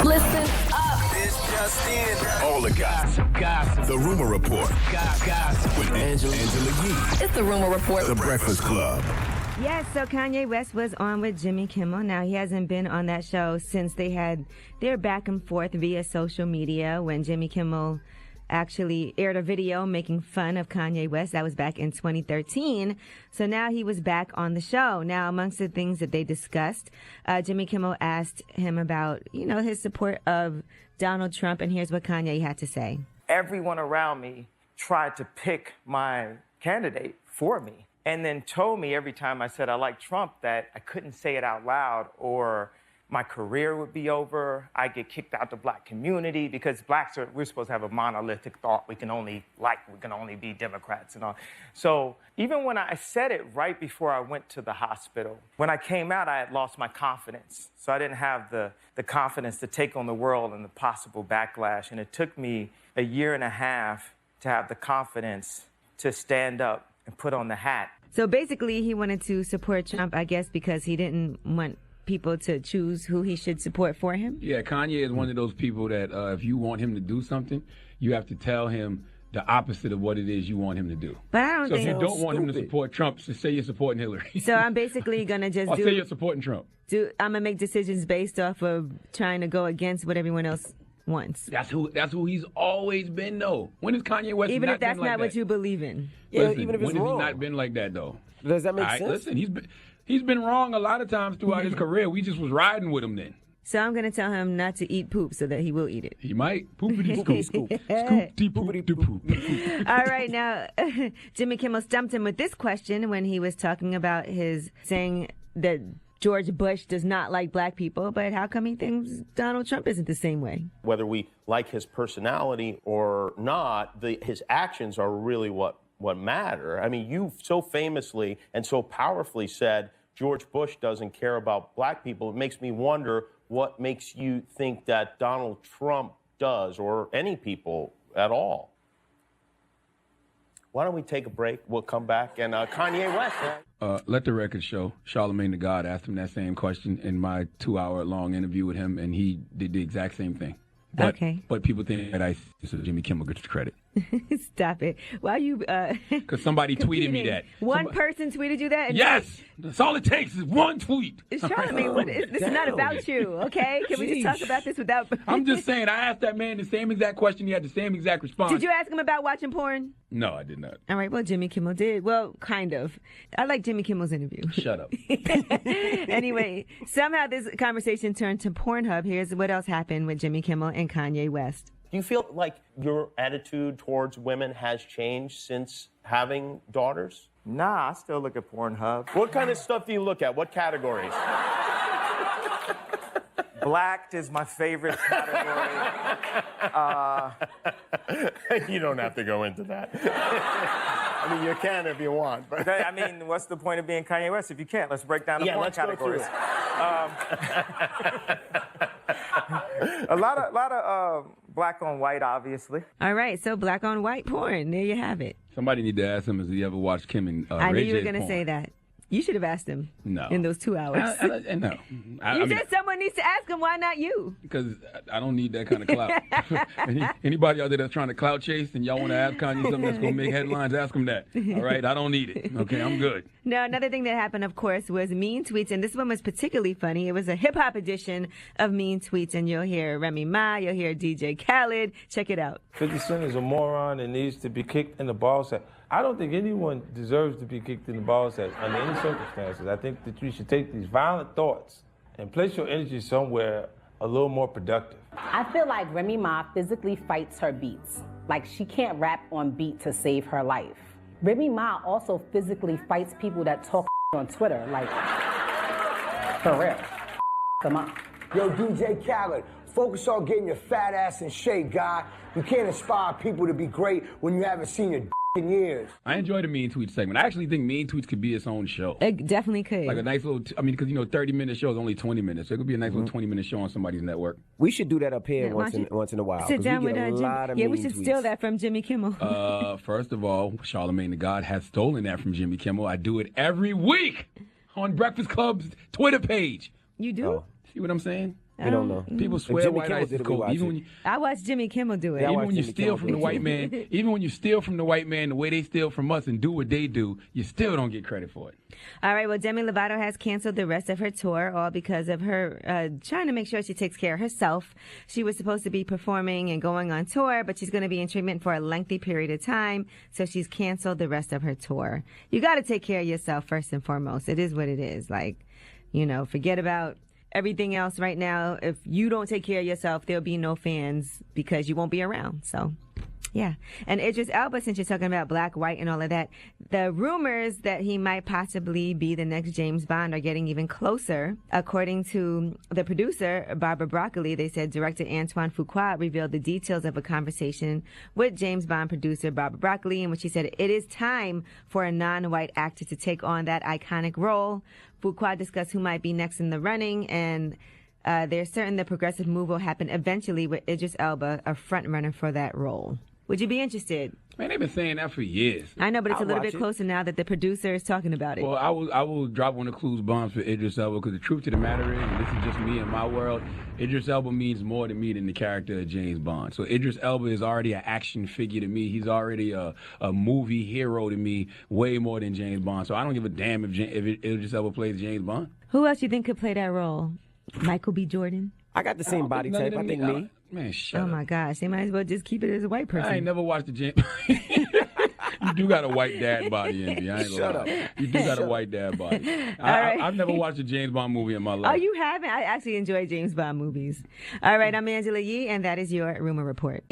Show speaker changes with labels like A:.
A: Listen up.
B: It's just in.
C: All the gossip. The Rumor Report. Gossip. With Angela Yee.
A: It's the Rumor Report.
C: The Breakfast Club.
D: Yes, so Kanye West was on with Jimmy Kimmel. Now, he hasn't been on that show since they had their back and forth via social media when Jimmy Kimmel actually aired a video making fun of Kanye West. That was back in 2013. So now he was back on the show. Now, amongst the things that they discussed, Jimmy Kimmel asked him about, his support of Donald Trump, and here's what Kanye had to say.
E: Everyone around me tried to pick my candidate for me, and then told me every time I said I like Trump that I couldn't say it out loud or my career would be over. I get kicked out the black community because we're supposed to have a monolithic thought. We can only be Democrats and all. So even when I said it right before I went to the hospital, when I came out, I had lost my confidence. So I didn't have the confidence to take on the world and the possible backlash. And it took me a year and a half to have the confidence to stand up and put on the hat.
D: So basically, he wanted to support Trump, I guess, because he didn't want people to choose who he should support for him?
F: Yeah, Kanye is one of those people that if you want him to do something, you have to tell him the opposite of what it is you want him to do.
D: But I don't
F: so
D: think...
F: if you don't want him to support Trump, just say you're supporting Hillary.
D: So I'm basically going to just
F: or say you're supporting Trump.
D: I'm going to make decisions based off of trying to go against what everyone else wants.
F: That's who he's always been, though. When has Kanye West
D: even
F: not
D: if that's
F: been like
D: not
F: that?
D: What you believe in.
G: Yeah,
F: listen,
G: even if it's
F: when
G: wrong.
F: Has he not been like that, though?
G: Does that make sense?
F: Listen, he's been wrong a lot of times throughout his career. We just was riding with him then.
D: So I'm going to tell him not to eat poop so that he will eat it.
F: He might. Poopity scoop. Scoop-de poop.
D: All right, now, Jimmy Kimmel stumped him with this question when he was talking about saying that George Bush does not like black people, but how come he thinks Donald Trump isn't the same way?
H: Whether we like his personality or not, his actions are really what matter. I mean, you so famously and so powerfully said George Bush doesn't care about black people. It makes me wonder what makes you think that Donald Trump does, or any people at all. Why don't we take a break? We'll come back. And Kanye West.
F: Let the record show. Charlemagne the God asked him that same question in my 2-hour-long interview with him, and he did the exact same thing. But people think that so Jimmy Kimmel gets credit.
D: Stop it. Why you...
F: Because somebody tweeted me that.
D: One person tweeted you that?
F: Yes! That's all it takes is one tweet.
D: Charlemagne, this is not about you, okay? Can we just talk about this without...
F: I'm just saying, I asked that man the same exact question. He had the same exact response.
D: Did you ask him about watching porn?
F: No, I did not.
D: All right, well, Jimmy Kimmel did. Well, kind of. I like Jimmy Kimmel's interview.
F: Shut up.
D: Anyway, somehow this conversation turned to Pornhub. Here's what else happened with Jimmy Kimmel and Kanye West.
H: Do you feel like your attitude towards women has changed since having daughters?
E: Nah, I still look at Pornhub.
H: What kind of stuff do you look at? What categories?
E: Blacked is my favorite category.
H: You don't have to go into that. I mean, you can if you want. But
E: I mean, what's the point of being Kanye West if you can't? Let's break down the porn categories. A lot of black on white, obviously.
D: All right, so black on white porn. There you have it.
F: Somebody need to ask him, has he ever watched Kim and
D: I knew
F: Ray
D: you were
F: J's
D: going to
F: porn?
D: say that. You should have asked him.
F: No.
D: In those 2 hours.
F: No.
D: You said someone needs to ask him. Why not you?
F: Because I don't need that kind of clout. Anybody out there that's trying to clout chase and y'all want to ask Kanye something that's going to make headlines, ask him that. All right? I don't need it. Okay? I'm good.
D: Now, another thing that happened, of course, was mean tweets. And this one was particularly funny. It was a hip-hop edition of mean tweets. And you'll hear Remy Ma. You'll hear DJ Khaled. Check it out.
I: 50 Cent is a moron and needs to be kicked in the ball sack. I don't think anyone deserves to be kicked in the ball sack under any circumstances. I think that you should take these violent thoughts and place your energy somewhere a little more productive.
J: I feel like Remy Ma physically fights her beats. Like she can't rap on beat to save her life. Remy Ma also physically fights people that talk on Twitter. Like, for real. Them up.
K: Yo, DJ Khaled, focus on getting your fat ass in shape, guy. You can't inspire people to be great when you haven't seen your in years.
F: I enjoy the mean tweet segment. I actually think mean tweets could be its own show.
D: It definitely could.
F: Like a nice little, because 30-minute show is only 20 minutes. So it could be a nice little 20-minute show on somebody's network.
G: We should do that up here once in a while.
D: Sit down with
G: Jimmy.
D: Yeah, we should steal that from Jimmy Kimmel.
F: First of all, Charlemagne the God has stolen that from Jimmy Kimmel. I do it every week on Breakfast Club's Twitter page.
D: You do?
F: See what I'm saying?
G: We don't know.
F: People swear white ice is cold.
D: I watched Jimmy Kimmel do it.
F: Even when you steal from the white man, even when you steal from the white man the way they steal from us and do what they do, you still don't get credit for it.
D: All right, well, Demi Lovato has canceled the rest of her tour, all because of her trying to make sure she takes care of herself. She was supposed to be performing and going on tour, but she's going to be in treatment for a lengthy period of time, so she's canceled the rest of her tour. You got to take care of yourself first and foremost. It is what it is. Like, forget about everything else right now. If you don't take care of yourself, there'll be no fans because you won't be around. So, yeah. And Idris Elba, since you're talking about black, white, and all of that, the rumors that he might possibly be the next James Bond are getting even closer. According to the producer, Barbara Broccoli, they said director Antoine Fuqua revealed the details of a conversation with James Bond producer Barbara Broccoli, in which he said it is time for a non-white actor to take on that iconic role. Fuqua discussed who might be next in the running, and they're certain the progressive move will happen eventually with Idris Elba, a front runner for that role. Would you be interested?
F: Man, they've been saying that for years.
D: I know, but it's a little bit closer now that the producer is talking about it.
F: Well, I will drop one of Clues bombs for Idris Elba, because the truth of the matter is, and this is just me and my world, Idris Elba means more to me than the character of James Bond. So Idris Elba is already an action figure to me. He's already a movie hero to me, way more than James Bond. So I don't give a damn if Idris Elba plays James Bond.
D: Who else you think could play that role? Michael B. Jordan?
G: I got the same body type. I think me.
F: Man, shut up.
D: Oh, my gosh. They might as well just keep it as a white person.
F: I ain't never watched the James... You do got a white dad body, Envy. I ain't gonna lie. You do got a white dad body. I've never watched a James Bond movie in my life.
D: Oh, you haven't? I actually enjoy James Bond movies. All right, I'm Angela Yee, and that is your Rumor Report.